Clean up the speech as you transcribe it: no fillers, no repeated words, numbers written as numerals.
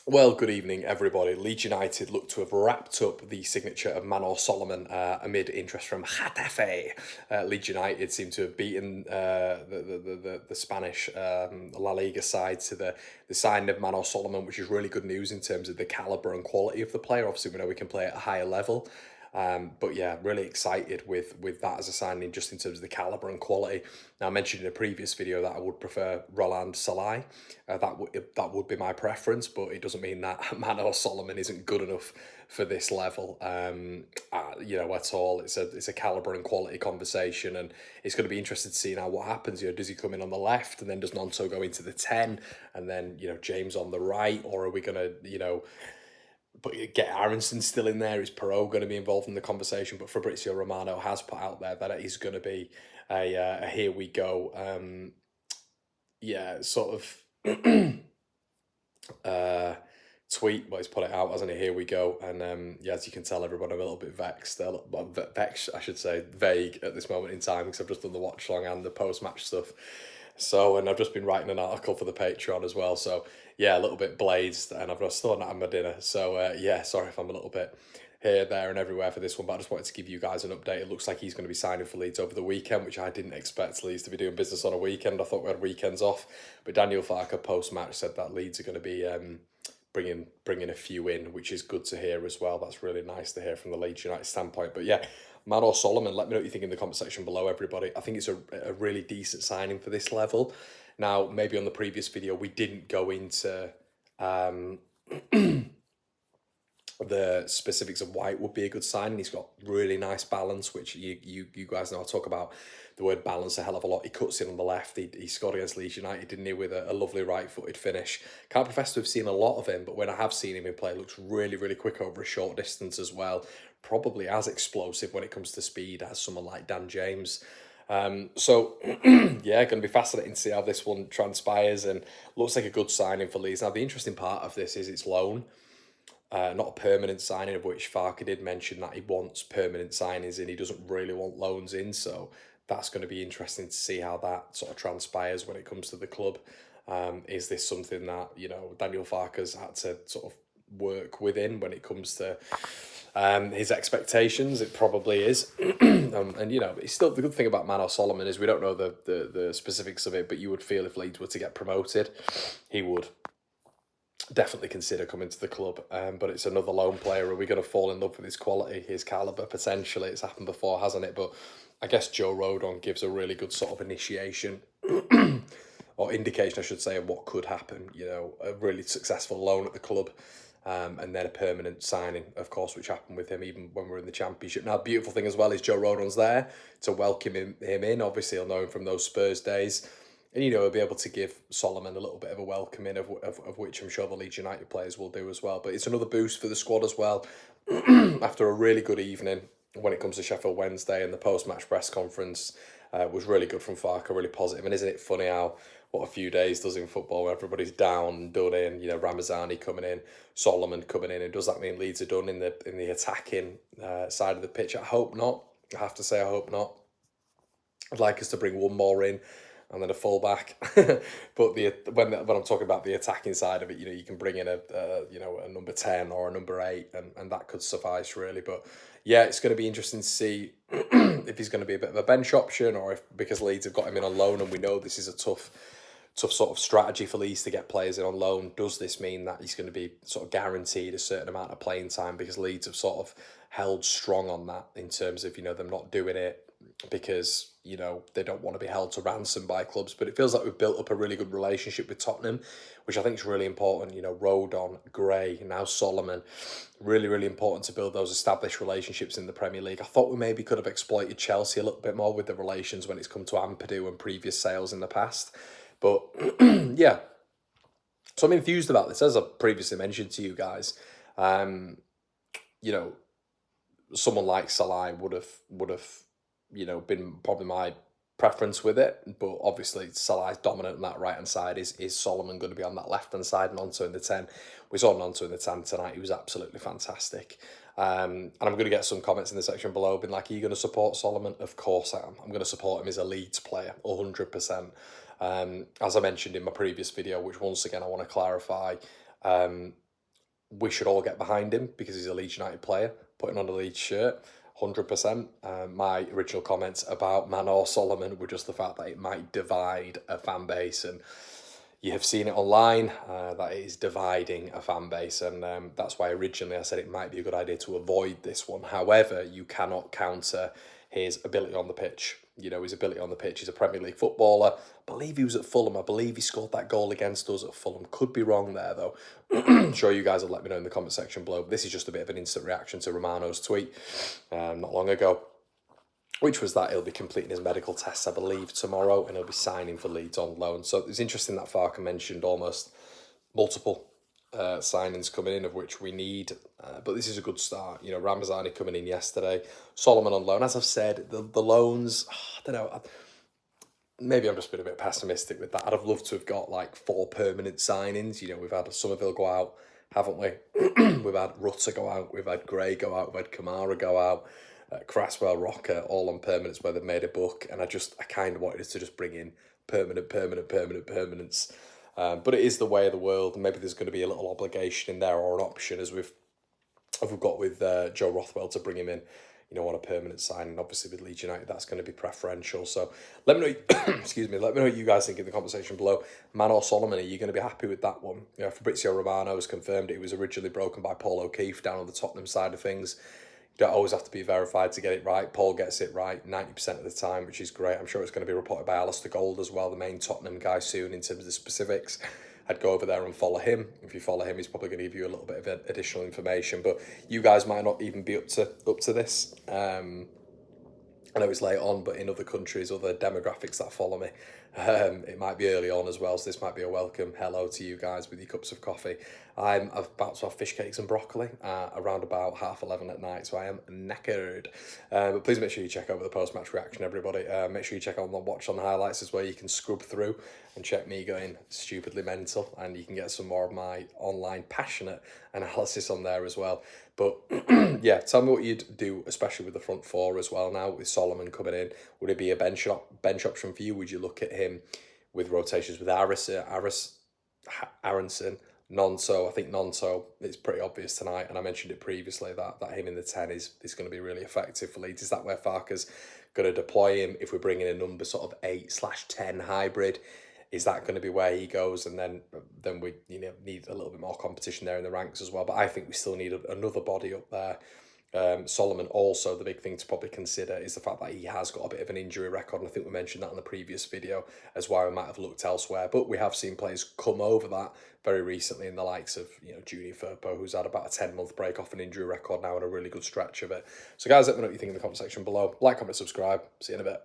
Well, good evening, everybody. Leeds United look to have wrapped up the signature of Manor Solomon amid interest from Getafe. Leeds United seem to have beaten the Spanish La Liga side to the signing of Manor Solomon, which is really good news in terms of the calibre and quality of the player. Obviously, we know we can play at a higher level. But yeah, really excited with that as a signing, just in terms of the calibre and quality. Now, I mentioned in a previous video that I would prefer Roland Salai. That would be my preference, but it doesn't mean that Manor Solomon isn't good enough for this level. At all. It's a calibre and quality conversation, and it's going to be interesting to see now what happens. Does he come in on the left, and then does Nonto go into the 10, and then James on the right, or are we going to but get Aronson still in there? Is Perot going to be involved in the conversation? But Fabrizio Romano has put out there that it is going to be a here we go. Sort of tweet. Well, he's put it out, hasn't he? Here we go. And as you can tell, everybody, I'm a little bit vexed. Vexed, I should say, vague at this moment in time because I've just done the watch long and the post match stuff. So, and I've just been writing an article for the Patreon as well. So, yeah, a little bit blazed, and I've still not had my dinner. So, sorry if I'm a little bit here, there, and everywhere for this one, but I just wanted to give you guys an update. It looks like he's going to be signing for Leeds over the weekend, which I didn't expect Leeds to be doing business on a weekend. I thought we had weekends off, but Daniel Farker post match said that Leeds are going to be bringing a few in, which is good to hear as well. That's really nice to hear from the Leeds United standpoint. But yeah, Manor Solomon, let me know what you think in the comment section below, everybody. I think it's a really decent signing for this level. Now, maybe on the previous video, we didn't go into the specifics of why it would be a good signing. He's got really nice balance, which you guys know I talk about the word balance a hell of a lot. He cuts in on the left. He scored against Leeds United, didn't he, with a lovely right-footed finish. Can't profess to have seen a lot of him, but when I have seen him in play, looks really, really quick over a short distance as well. Probably as explosive when it comes to speed as someone like Dan James. So yeah, going to be fascinating to see how this one transpires, and looks like a good signing for Leeds. Now, the interesting part of this is its loan. Not a permanent signing, of which Farker did mention that he wants permanent signings and he doesn't really want loans in. So that's going to be interesting to see how that sort of transpires when it comes to the club. Is this something that, Daniel Farker's had to sort of work within when it comes to his expectations? It probably is. It's still the good thing about Manor Solomon is we don't know the specifics of it, but you would feel if Leeds were to get promoted, he would definitely consider coming to the club, but it's another loan player. Are we going to fall in love with his quality, his calibre? Potentially. It's happened before, hasn't it? But I guess Joe Rodon gives a really good sort of initiation or indication, I should say, of what could happen. A really successful loan at the club, and then a permanent signing, of course, which happened with him even when we were in the Championship. Now, the beautiful thing as well is Joe Rodon's there to welcome him in. Obviously, he'll know him from those Spurs days. And, he'll be able to give Solomon a little bit of a welcome in, of which I'm sure the Leeds United players will do as well. But it's another boost for the squad as well. After a really good evening when it comes to Sheffield Wednesday, and the post-match press conference was really good from Farker, really positive. And isn't it funny how what a few days does in football when everybody's down and done in, Ramazani coming in, Solomon coming in, and does that mean Leeds are done in the attacking side of the pitch? I hope not. I have to say I hope not. I'd like us to bring one more in and then a fullback. But when I'm talking about the attacking side of it, you can bring in a number 10 or a number 8, and that could suffice really. But yeah, it's going to be interesting to see if he's going to be a bit of a bench option, or if, because Leeds have got him in on loan, and we know this is a tough sort of strategy for Leeds to get players in on loan. Does this mean that he's going to be sort of guaranteed a certain amount of playing time, because Leeds have sort of held strong on that in terms of them not doing it because they don't want to be held to ransom by clubs. But it feels like we've built up a really good relationship with Tottenham, which I think is really important. Rodon, Gray, now Solomon, really, really important to build those established relationships in the Premier League. I thought we maybe could have exploited Chelsea a little bit more with the relations when it's come to Ampadu and previous sales in the past. But yeah, so I'm enthused about this. As I previously mentioned to you guys, someone like Salah would have been probably my preference with it, but obviously Salah's dominant on that right hand side. Is Solomon going to be on that left hand side and Nonto in the 10? We saw Nonto in the 10 tonight. He was absolutely fantastic. And I'm going to get some comments in the section below being like, are you going to support Solomon? Of course I am. I'm going to support him as a Leeds player, 100%. As I mentioned in my previous video, which once again I want to clarify, we should all get behind him because he's a Leeds United player, putting on a Leeds shirt, 100%. My original comments about Manor Solomon were just the fact that it might divide a fan base, and you have seen it online that it is dividing a fan base, and that's why originally I said it might be a good idea to avoid this one. However, you cannot counter his ability on the pitch. You know, his ability on the pitch. He's a Premier League footballer. I believe he was at Fulham. I believe he scored that goal against us at Fulham. Could be wrong there, though. I'm sure you guys will let me know in the comment section below. This is just a bit of an instant reaction to Romano's tweet not long ago, which was that he'll be completing his medical tests, I believe, tomorrow, and he'll be signing for Leeds on loan. So it's interesting that Farker mentioned almost multiple signings coming in, of which we need. But this is a good start. You know, Ramazani coming in yesterday, Solomon on loan. As I've said, the loans, I don't know, maybe I'm just been a bit pessimistic with that. I'd have loved to have got like 4 permanent signings. You know, we've had Somerville go out, haven't we? We've had Rutter go out, we've had Gray go out, we've had Kamara go out, Craswell, Rocker, all on permanents where they've made a book. And I kind of wanted us to just bring in permanents. But it is the way of the world. Maybe there's going to be a little obligation in there or an option as we've got with Joe Rothwell to bring him in, you know, on a permanent signing. Obviously with Leeds United, that's going to be preferential. So let me know, excuse me, let me know what you guys think in the conversation below. Manor Solomon, are you going to be happy with that one? You know, Fabrizio Romano has confirmed it was originally broken by Paul O'Keefe down on the Tottenham side of things. You don't always have to be verified to get it right. Paul gets it right 90% of the time, which is great. I'm sure it's going to be reported by Alistair Gold as well, the main Tottenham guy, soon in terms of the specifics. I'd go over there and follow him. If you follow him, he's probably going to give you a little bit of additional information. But you guys might not even be up to this. I know it's late on, but in other countries, other demographics that follow me, it might be early on as well. So this might be a welcome hello to you guys with your cups of coffee. I'm about to have fish cakes and broccoli around about 11:30 at night, so I am knackered. But please make sure you check over the post-match reaction, everybody. Make sure you check on the watch on the highlights as well. You can scrub through and check me going stupidly mental, and you can get some more of my online passionate analysis on there as well. But yeah, tell me what you'd do, especially with the front four as well now, with Solomon coming in. Would it be a bench option for you? Would you look at him with rotations with Aronson, Nonso? I think Nonso, it's pretty obvious tonight, and I mentioned it previously, that him in the 10 is going to be really effective for Leeds. Is that where Farker's going to deploy him? If we're bringing a number sort of 8/10 hybrid, is that going to be where he goes? And then we need a little bit more competition there in the ranks as well. But I think we still need another body up there. Solomon, also the big thing to probably consider is the fact that he has got a bit of an injury record, and I think we mentioned that in the previous video as why we might have looked elsewhere. But we have seen players come over that very recently, in the likes of Junior Firpo, who's had about a 10-month break off an injury record now and a really good stretch of it. So guys, let me know what you think in the comment section below. Like, comment, subscribe. See you in a bit.